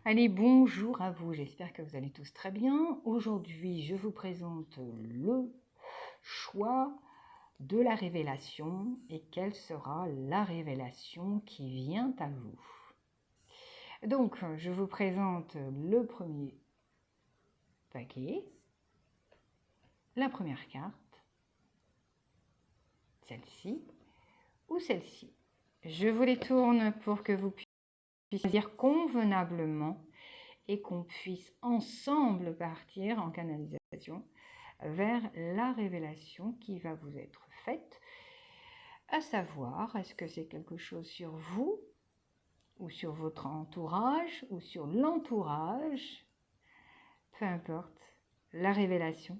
Allez, bonjour à vous, j'espère que vous allez tous très bien. Aujourd'hui, je vous présente le choix de la révélation et quelle sera la révélation qui vient à vous. Donc, je vous présente le premier paquet, la première carte, celle-ci ou celle-ci. Je vous les tourne pour que vous puissiez dire convenablement et qu'on puisse ensemble partir en canalisation vers la révélation qui va vous être faite, à savoir, est-ce que c'est quelque chose sur vous, ou sur votre entourage, ou sur l'entourage, peu importe, la révélation,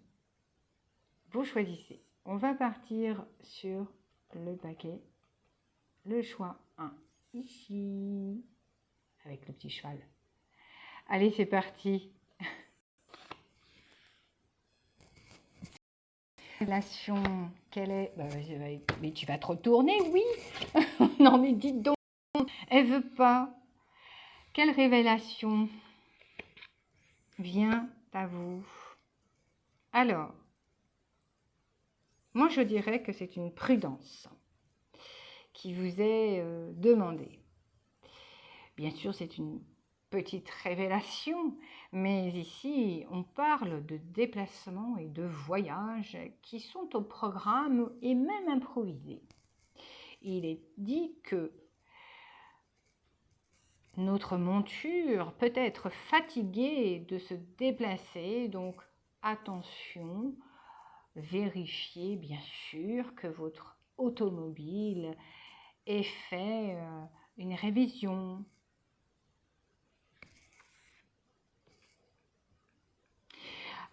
vous choisissez. On va partir sur le paquet, le choix 1, ici, avec le petit cheval. Allez, c'est parti. Révélation, quelle est... mais tu vas te retourner, oui. Non, mais dites donc, elle veut pas. Quelle révélation vient à vous? Alors, moi je dirais que c'est une prudence qui vous est demandée. Bien sûr, c'est une petite révélation, mais ici, on parle de déplacements et de voyages qui sont au programme et même improvisés. Il est dit que notre monture peut être fatiguée de se déplacer, donc attention, vérifiez bien sûr que votre automobile ait fait une révision.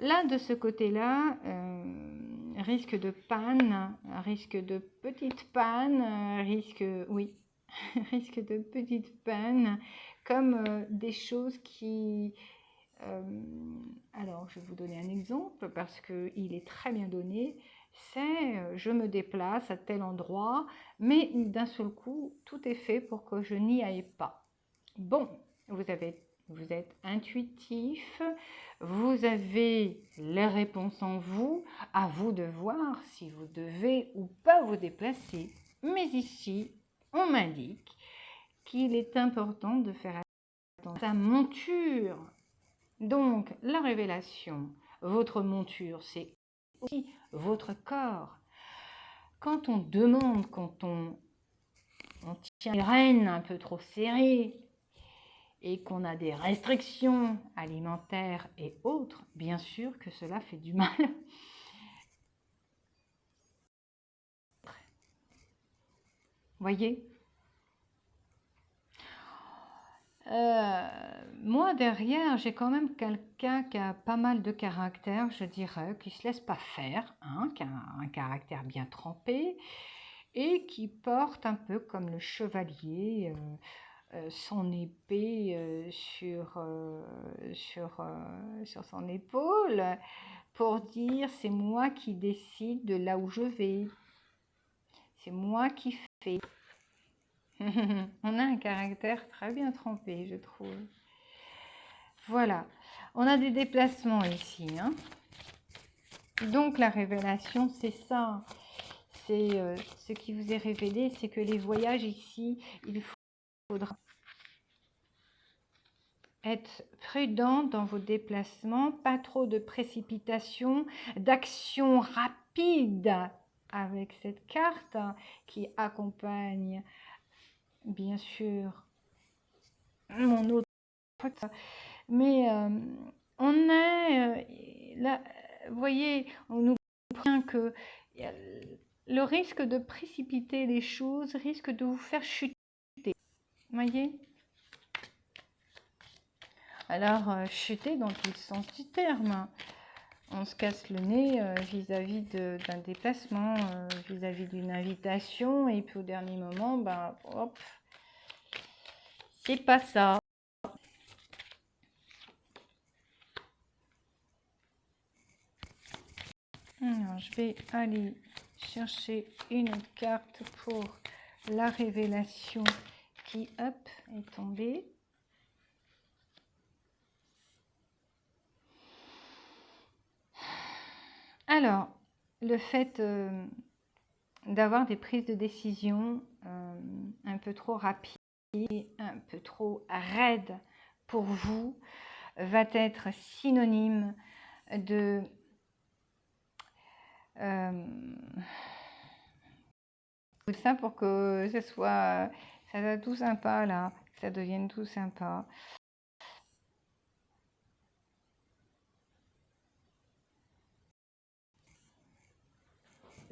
Là, de ce côté-là, risque de panne, risque de petite panne, risque de petite panne, comme des choses qui... alors, je vais vous donner un exemple parce qu'il est très bien donné. C'est je me déplace à tel endroit, mais d'un seul coup, tout est fait pour que je n'y aille pas. Bon, vous êtes intuitif, vous avez les réponses en vous, à vous de voir si vous devez ou pas vous déplacer. Mais ici, on m'indique qu'il est important de faire attention à sa monture. Donc, la révélation, votre monture, c'est aussi votre corps. Quand on demande, quand on tient les rênes un peu trop serrées et qu'on a des restrictions alimentaires et autres, bien sûr que cela fait du mal. Voyez, moi derrière, j'ai quand même quelqu'un qui a pas mal de caractère, je dirais, qui se laisse pas faire, hein, qui a un caractère bien trempé et qui porte un peu comme le chevalier son épée sur son épaule pour dire c'est moi qui décide de là où je vais, c'est moi qui fais. On a un caractère très bien trempé, je trouve. Voilà, on a des déplacements ici, hein. Donc la révélation, c'est ça. C'est ce qui vous est révélé, c'est que les voyages ici, il faudra être prudent dans vos déplacements, pas trop de précipitation, d'action rapide avec cette carte qui accompagne bien sûr mon autre. Mais on est là, vous voyez, on nous prévient que le risque de précipiter les choses risque de vous faire chuter. Vous voyez? Alors, chuter dans tout le sens du terme. On se casse le nez vis-à-vis d'un déplacement, vis-à-vis d'une invitation, et puis au dernier moment, ben, hop, c'est pas ça. Alors, je vais aller chercher une carte pour la révélation qui, hop, est tombée. Alors, le fait d'avoir des prises de décision un peu trop rapides, un peu trop raides pour vous, va être synonyme de tout ça pour que ça soit tout sympa là, que ça devienne tout sympa.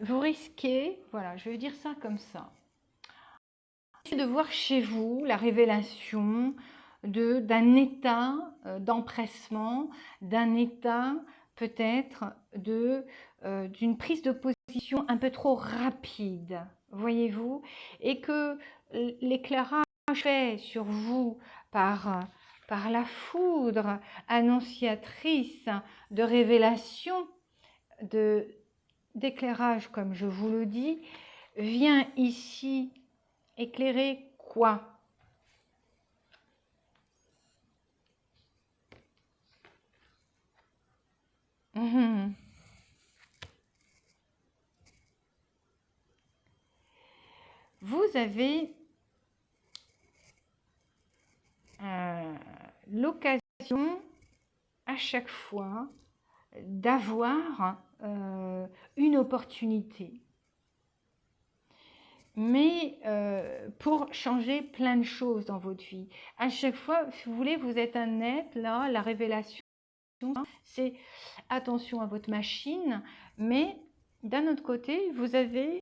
Vous risquez, voilà, je vais dire ça comme ça, de voir chez vous la révélation d'un état d'empressement, d'un état peut-être d'une prise de position un peu trop rapide, voyez-vous, et que l'éclairage fait sur vous par la foudre annonciatrice de révélation, d'éclairage, comme je vous le dis, vient ici éclairer quoi? Vous avez l'occasion à chaque fois d'avoir une opportunité. Mais pour changer plein de choses dans votre vie. À chaque fois, si vous voulez, vous êtes un être, là, la révélation, c'est attention à votre machine, mais d'un autre côté, vous avez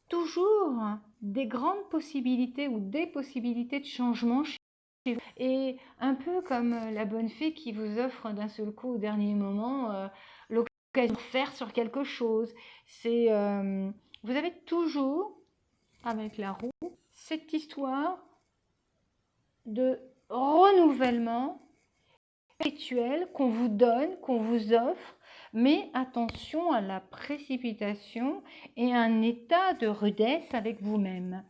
toujours des grandes possibilités ou des possibilités de changement chez vous. Et un peu comme la bonne fée qui vous offre d'un seul coup au dernier moment l'occasion de faire sur quelque chose. C'est vous avez toujours avec la roue cette histoire de renouvellement rituel qu'on vous donne, qu'on vous offre, mais attention à la précipitation et un état de rudesse avec vous-même.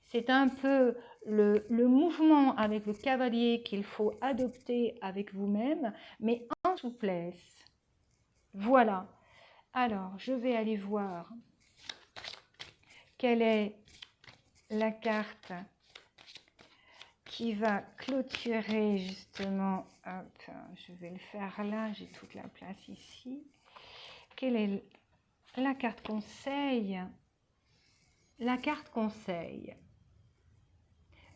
C'est un peu le mouvement avec le cavalier qu'il faut adopter avec vous-même, mais en souplesse. Voilà. Alors, je vais aller voir quelle est la carte qui va clôturer justement, hop, je vais le faire là, j'ai toute la place ici. Quelle est la carte conseil? La carte conseil.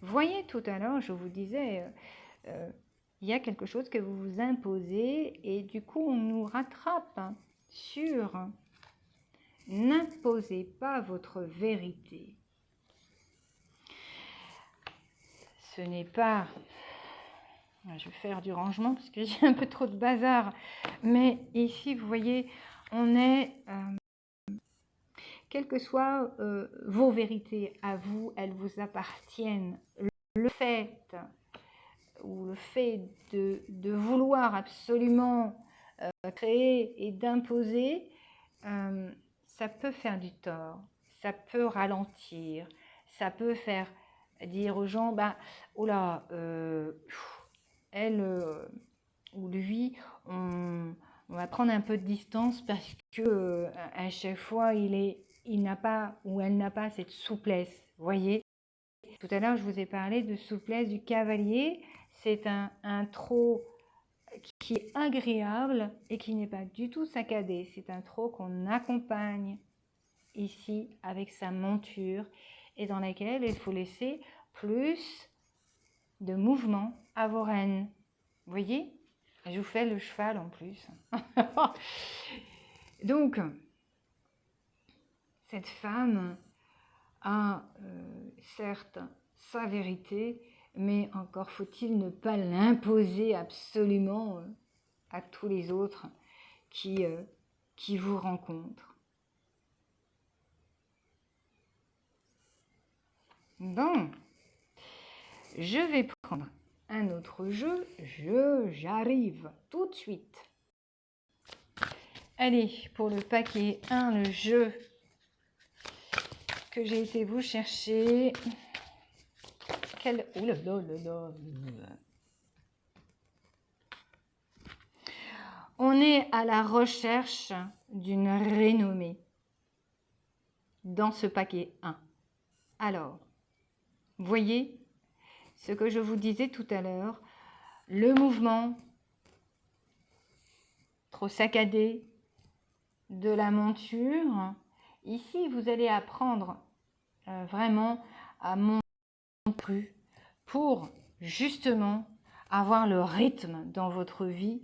Voyez, tout à l'heure, je vous disais, il y a quelque chose que vous vous imposez et du coup, on nous rattrape sur n'imposez pas votre vérité. Ce n'est pas... Je vais faire du rangement parce que j'ai un peu trop de bazar. Mais ici, vous voyez, on est... quelles que soient vos vérités à vous, elles vous appartiennent. Le fait ou le fait de vouloir absolument créer et d'imposer, ça peut faire du tort, ça peut ralentir, ça peut faire dire aux gens, bah, oh là, elle ou lui, on va prendre un peu de distance parce que à chaque fois, il n'a pas ou elle n'a pas cette souplesse, voyez. Tout à l'heure, je vous ai parlé de souplesse du cavalier. C'est un trot qui est agréable et qui n'est pas du tout saccadé. C'est un trot qu'on accompagne ici avec sa monture et dans laquelle il faut laisser plus de mouvement à vos rênes. Vous voyez? Je vous fais le cheval en plus. Donc, cette femme a certes sa vérité, mais encore faut-il ne pas l'imposer absolument à tous les autres qui vous rencontrent. Bon, je vais prendre un autre jeu. J'arrive tout de suite. Allez, pour le paquet 1, le jeu que j'ai été vous chercher. Oh là là là là. On est à la recherche d'une renommée dans ce paquet 1. Alors, voyez ce que je vous disais tout à l'heure, le mouvement trop saccadé de la monture. Ici, vous allez apprendre vraiment à monter pour justement avoir le rythme dans votre vie,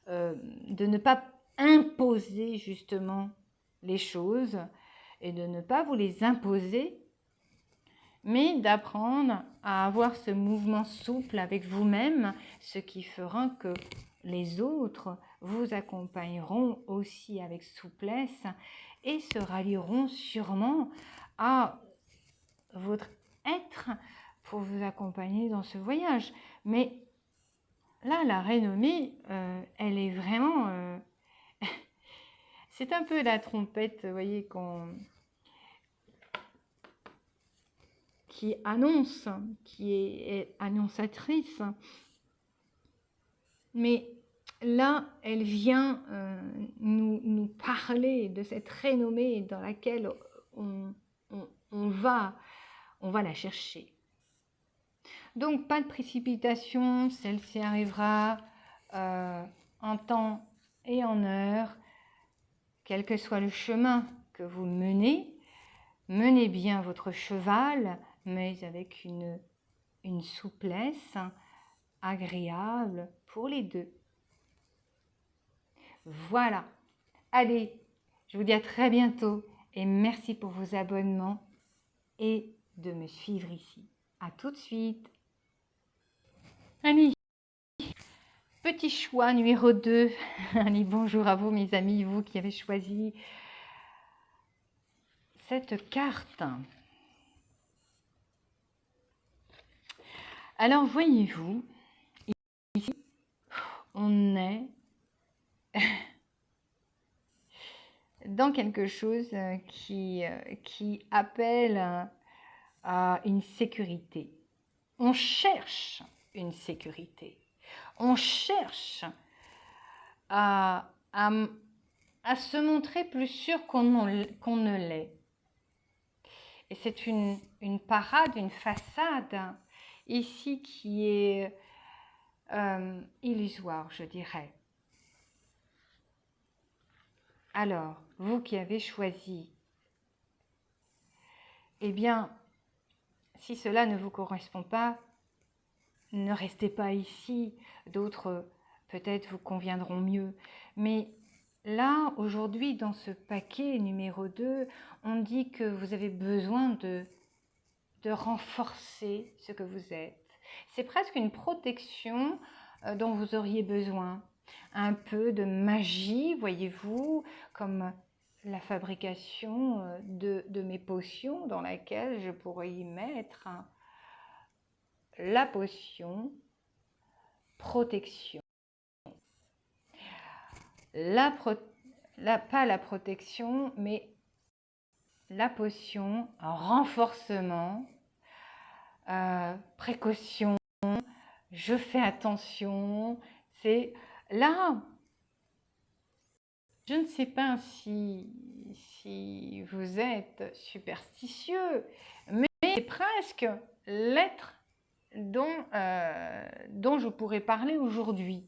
de ne pas imposer justement les choses et de ne pas vous les imposer, mais d'apprendre à avoir ce mouvement souple avec vous-même, ce qui fera que les autres vous accompagneront aussi avec souplesse et se rallieront sûrement à votre être pour vous accompagner dans ce voyage. Mais là, la renommée, elle est vraiment... c'est un peu la trompette, vous voyez, qui annonce, qui est annonçatrice. Mais là, elle vient nous parler de cette renommée dans laquelle on va la chercher. Donc, pas de précipitation, celle-ci arrivera en temps et en heure, quel que soit le chemin que vous menez. Menez bien votre cheval, mais avec une souplesse agréable pour les deux. Voilà. Allez, je vous dis à très bientôt et merci pour vos abonnements et de me suivre ici. À tout de suite. Allez, petit choix numéro 2. Allez, bonjour à vous mes amis, vous qui avez choisi cette carte. Alors, voyez-vous, ici, on est dans quelque chose qui appelle à une sécurité. On cherche une sécurité. On cherche à se montrer plus sûr qu'on ne l'est. Et c'est une parade, une façade ici qui est illusoire, je dirais. Alors, vous qui avez choisi, eh bien, si cela ne vous correspond pas, ne restez pas ici. D'autres, peut-être, vous conviendront mieux. Mais là, aujourd'hui, dans ce paquet numéro 2, on dit que vous avez besoin de renforcer ce que vous êtes. C'est presque une protection dont vous auriez besoin. Un peu de magie, voyez-vous, comme la fabrication de mes potions dans laquelle je pourrais y mettre la potion protection. Pas la protection, mais la potion renforcement, précaution, je fais attention. C'est là, je ne sais pas si vous êtes superstitieux, mais c'est presque l'être dont je pourrais parler aujourd'hui.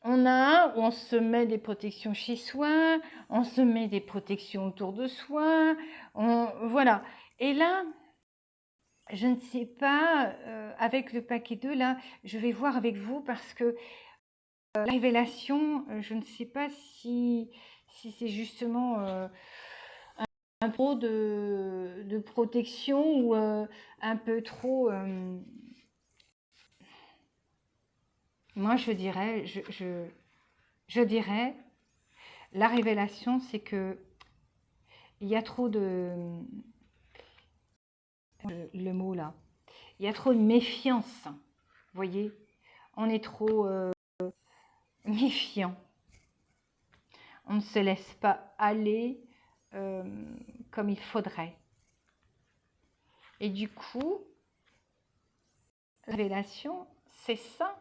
On se met des protections chez soi, on se met des protections autour de soi, voilà. Et là, je ne sais pas, avec le paquet 2, là, je vais voir avec vous parce que la révélation, je ne sais pas si c'est justement un peu de protection ou un peu trop... moi, je dirais, je dirais, la révélation, c'est que il y a trop de... le mot là. Il y a trop de méfiance. Vous voyez, on est trop méfiant. On ne se laisse pas aller comme il faudrait. Et du coup, la révélation, c'est ça,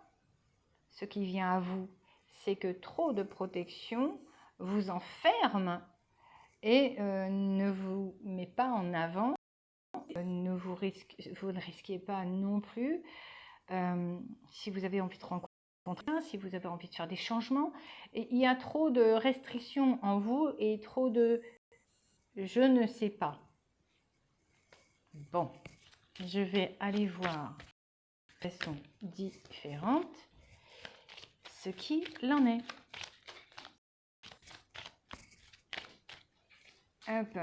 ce qui vient à vous. c'est que trop de protection vous enferme et ne vous met pas en avant, vous ne risquez pas non plus, si vous avez envie de rencontrer, si vous avez envie de faire des changements, et il y a trop de restrictions en vous et trop de je ne sais pas. Bon, je vais aller voir de façon différente ce qu'il en est. Hop.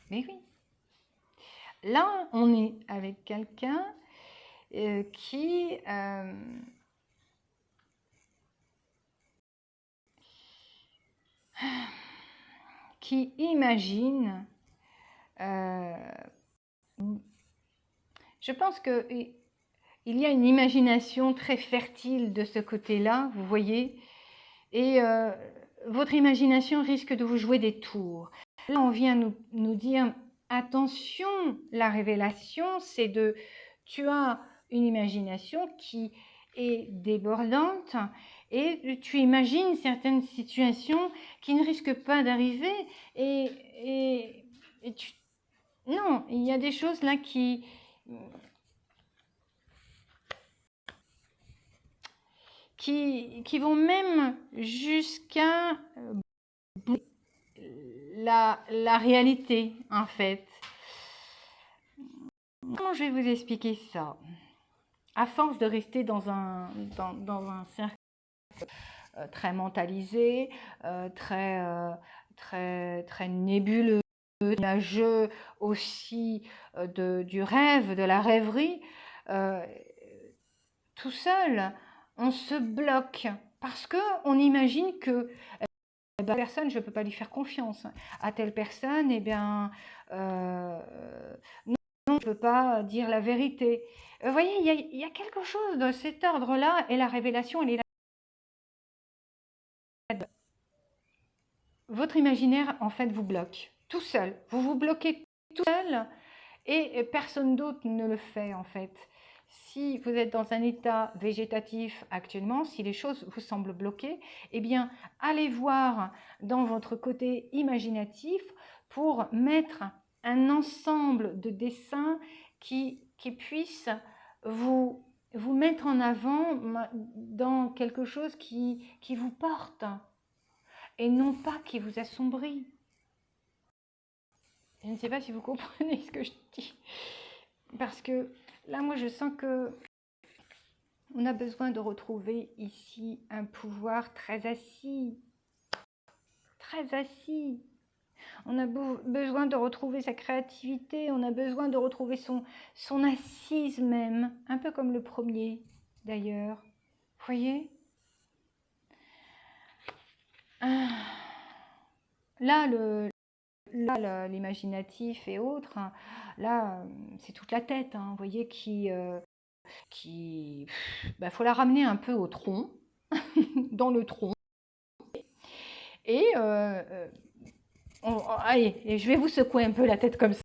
Mais oui. Là, on est avec quelqu'un qui imagine, je pense que il y a une imagination très fertile de ce côté-là, vous voyez, et votre imagination risque de vous jouer des tours. Là, on vient nous dire, attention, la révélation, c'est de, tu as une imagination qui est débordante et tu imagines certaines situations qui ne risquent pas d'arriver et non, il y a des choses là qui vont même jusqu'à la réalité, en fait. Comment je vais vous expliquer ça? À force de rester dans un cercle très mentalisé, très nébuleux, nuageux aussi, du rêve, de la rêverie, tout seul, on se bloque parce qu'on imagine que personne, je ne peux pas lui faire confiance. À telle personne, eh bien, non, je ne peux pas dire la vérité. Vous voyez, il y a quelque chose de cet ordre-là et la révélation, elle est là. Votre imaginaire, en fait, vous bloque tout seul. Vous vous bloquez tout seul et personne d'autre ne le fait, en fait. Si vous êtes dans un état végétatif actuellement, si les choses vous semblent bloquées, eh bien, allez voir dans votre côté imaginatif pour mettre un ensemble de dessins qui puissent vous mettre en avant dans quelque chose qui vous porte et non pas qui vous assombrit. Je ne sais pas si vous comprenez ce que je dis. Parce que là, moi, je sens que on a besoin de retrouver ici un pouvoir très assis. Très assis. On a besoin de retrouver sa créativité. On a besoin de retrouver son assise même. Un peu comme le premier, d'ailleurs. Vous voyez ? Là, l'imaginatif et autres, hein, là, c'est toute la tête, hein, vous voyez, faut la ramener un peu au tronc, dans le tronc. Et allez, et je vais vous secouer un peu la tête comme ça.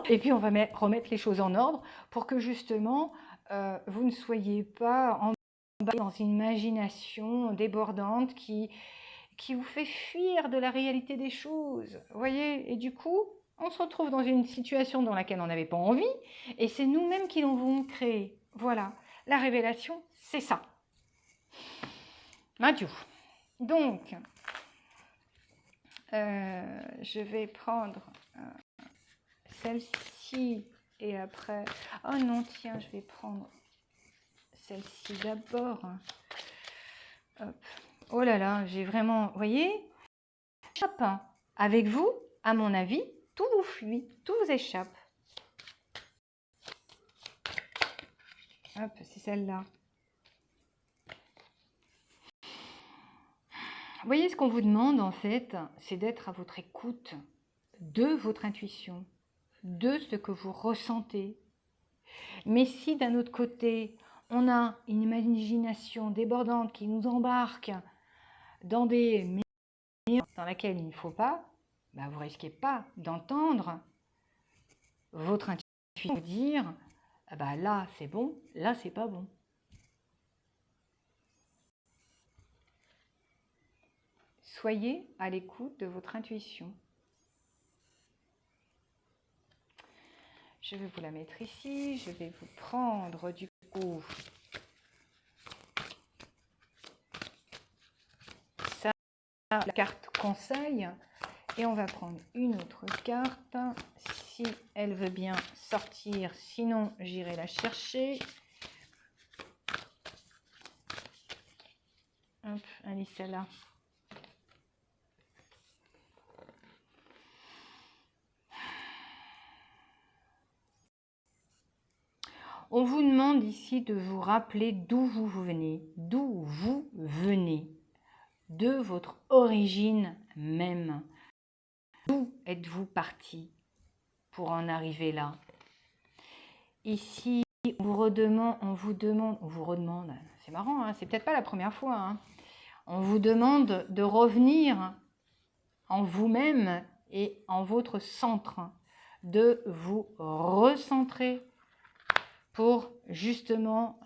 Et puis on va remettre les choses en ordre pour que justement, vous ne soyez pas emballé dans une imagination débordante qui vous fait fuir de la réalité des choses. Vous voyez? Et du coup, on se retrouve dans une situation dans laquelle on n'avait pas envie, et c'est nous-mêmes qui l'avons créée. Voilà. La révélation, c'est ça. Adieu. Donc, je vais prendre celle-ci et après... Oh non, tiens, je vais prendre celle-ci d'abord. Hop. Oh là là, j'ai vraiment... Vous voyez ? Avec vous, à mon avis, tout vous fuit, tout vous échappe. Hop, c'est celle-là. Vous voyez, ce qu'on vous demande, en fait, c'est d'être à votre écoute de votre intuition, de ce que vous ressentez. Mais si, d'un autre côté, on a une imagination débordante qui nous embarque dans des mers dans lesquelles il ne faut pas, vous ne risquez pas d'entendre votre intuition vous dire, ah bah là c'est bon, là c'est pas bon. Soyez à l'écoute de votre intuition. Je vais vous la mettre ici, je vais vous prendre du coup ça, la carte conseil, et on va prendre une autre carte, si elle veut bien sortir, sinon j'irai la chercher. Hop, allez, celle-là. On vous demande ici de vous rappeler d'où vous venez, de votre origine même. D'où êtes-vous parti pour en arriver là? Ici, on vous demande, c'est marrant, hein, c'est peut-être pas la première fois, hein, on vous demande de revenir en vous-même et en votre centre, de vous recentrer pour justement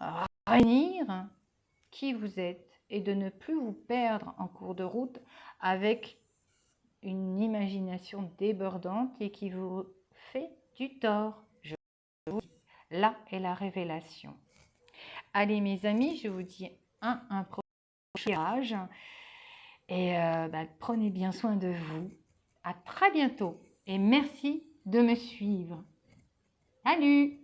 réunir qui vous êtes et de ne plus vous perdre en cours de route avec une imagination débordante et qui vous fait du tort. Je vous dis, là est la révélation. Allez mes amis, je vous dis un prochain tirage et prenez bien soin de vous. À très bientôt et merci de me suivre. Salut!